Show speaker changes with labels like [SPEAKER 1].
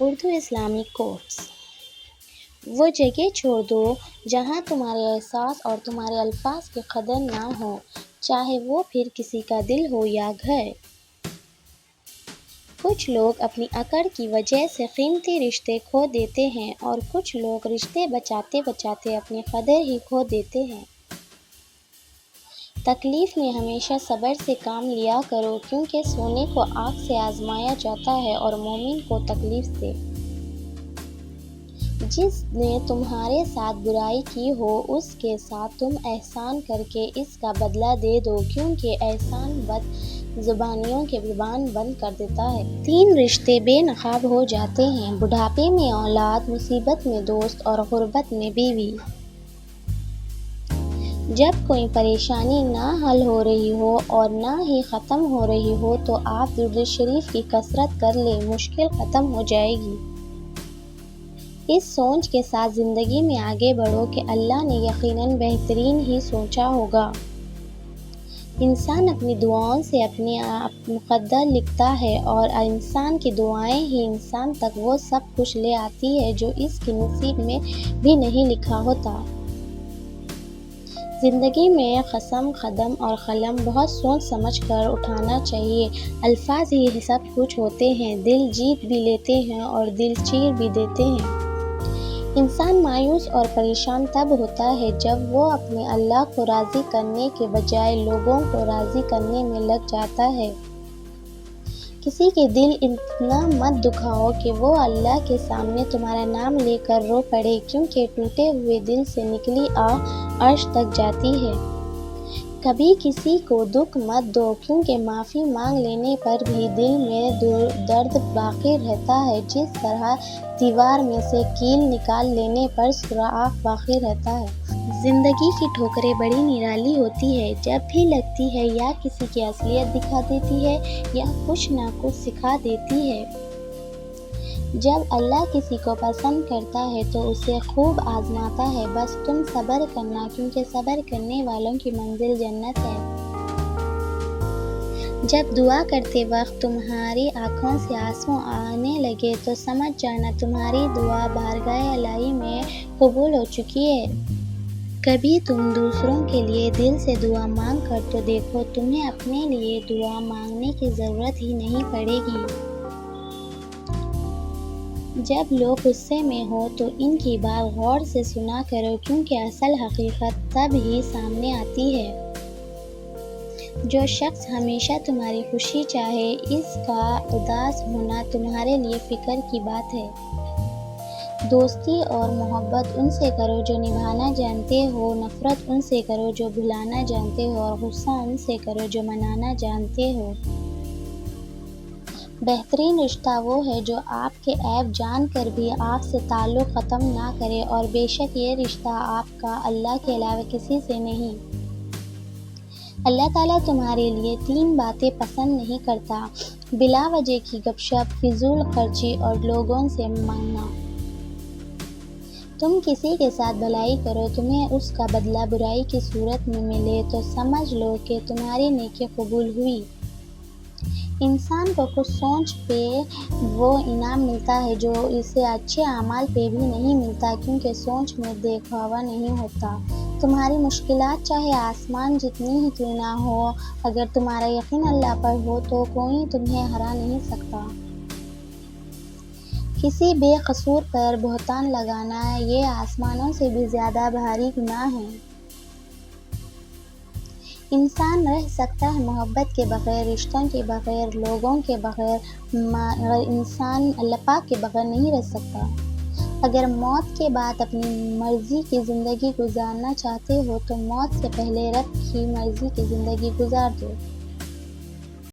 [SPEAKER 1] Urdu Islamic quotes. وہ جگہ چھوڑ دو جہاں تمہارے احساس اور تمہارے الفاظ کی قدر نہ ہو، چاہے وہ پھر کسی کا دل ہو یا گھر۔ کچھ لوگ اپنی اکڑ کی وجہ سے قیمتی رشتے کھو دیتے ہیں اور کچھ لوگ رشتے بچاتے بچاتے اپنی قدر ہی کھو دیتے ہیں۔ تکلیف میں ہمیشہ صبر سے کام لیا کرو، کیونکہ سونے کو آگ سے آزمایا جاتا ہے اور مومن کو تکلیف سے۔ جس نے تمہارے ساتھ برائی کی ہو اس کے ساتھ تم احسان کر کے اس کا بدلہ دے دو، کیونکہ احسان بد زبانیوں کی زبان بند کر دیتا ہے۔ 3 رشتے بے نقاب ہو جاتے ہیں: بڑھاپے میں اولاد، مصیبت میں دوست اور غربت میں بیوی۔ جب کوئی پریشانی نہ حل ہو رہی ہو اور نہ ہی ختم ہو رہی ہو تو آپ درود شریف کی کثرت کر لیں، مشکل ختم ہو جائے گی۔ اس سوچ کے ساتھ زندگی میں آگے بڑھو کہ اللہ نے یقیناً بہترین ہی سوچا ہوگا۔ انسان اپنی دعاؤں سے اپنے مقدر لکھتا ہے اور انسان کی دعائیں ہی انسان تک وہ سب کچھ لے آتی ہے جو اس کے نصیب میں بھی نہیں لکھا ہوتا۔ زندگی میں قدم اور قلم بہت سوچ سمجھ کر اٹھانا چاہیے۔ الفاظ ہی سب کچھ ہوتے ہیں، دل جیت بھی لیتے ہیں اور دل چیر بھی دیتے ہیں۔ انسان مایوس اور پریشان تب ہوتا ہے جب وہ اپنے اللہ کو راضی کرنے کے بجائے لوگوں کو راضی کرنے میں لگ جاتا ہے۔ کسی کے دل اتنا مت دکھاؤ کہ وہ اللہ کے سامنے تمہارا نام لے کر رو پڑے، کیونکہ ٹوٹے ہوئے دل سے نکلی آہ عرش تک جاتی ہے۔ کبھی کسی کو دکھ مت دو، کیونکہ معافی مانگ لینے پر بھی دل میں درد باقی رہتا ہے، جس طرح دیوار میں سے کیل نکال لینے پر سوراخ باقی رہتا ہے۔ زندگی کی ٹھوکریں بڑی نرالی ہوتی ہے، جب بھی لگتی ہے یا کسی کی اصلیت دکھا دیتی ہے یا کچھ نہ کچھ سکھا دیتی ہے۔ جب اللہ کسی کو پسند کرتا ہے تو اسے خوب آزماتا ہے، بس تم صبر کرنا، کیونکہ صبر کرنے والوں کی منزل جنت ہے۔ جب دعا کرتے وقت تمہاری آنکھوں سے آنسو آنے لگے تو سمجھ جانا تمہاری دعا بارگاہ الہی میں قبول ہو چکی ہے۔ کبھی تم دوسروں کے لیے دل سے دعا مانگ کر تو دیکھو، تمہیں اپنے لیے دعا مانگنے کی ضرورت ہی نہیں پڑے گی۔ جب لوگ غصے میں ہوں تو ان کی بات غور سے سنا کرو، کیونکہ اصل حقیقت تب ہی سامنے آتی ہے۔ جو شخص ہمیشہ تمہاری خوشی چاہے، اس کا اداس ہونا تمہارے لیے فکر کی بات ہے۔ دوستی اور محبت ان سے کرو جو نبھانا جانتے ہو، نفرت ان سے کرو جو بھلانا جانتے ہو، اور غصہ ان سے کرو جو منانا جانتے ہو۔ بہترین رشتہ وہ ہے جو آپ کے عیب جان کر بھی آپ سے تعلق ختم نہ کرے، اور بے شک یہ رشتہ آپ کا اللہ کے علاوہ کسی سے نہیں۔ اللہ تعالیٰ تمہارے لیے 3 باتیں پسند نہیں کرتا: بلا وجہ کی گپ شپ، فضول خرچی اور لوگوں سے مانگنا۔ تم کسی کے ساتھ بھلائی کرو، تمہیں اس کا بدلہ برائی کی صورت میں ملے تو سمجھ لو کہ تمہاری نیکی قبول ہوئی۔ انسان کو کچھ سوچ پہ وہ انعام ملتا ہے جو اسے اچھے اعمال پہ بھی نہیں ملتا، کیونکہ سوچ میں دکھاوا نہیں ہوتا۔ تمہاری مشکلات چاہے آسمان جتنی ہی کیوں نہ ہو، اگر تمہارا یقین اللہ پر ہو تو کوئی تمہیں ہرا نہیں سکتا۔ کسی بے قصور پر بہتان لگانا یہ آسمانوں سے بھی زیادہ بھاری گناہ ہے۔ انسان رہ سکتا ہے محبت کے بغیر، رشتوں کے بغیر، لوگوں کے بغیر، مگر انسان اللہ پاک کے بغیر نہیں رہ سکتا۔ اگر موت کے بعد اپنی مرضی کی زندگی گزارنا چاہتے ہو تو موت سے پہلے رب کی مرضی کی زندگی گزار دو۔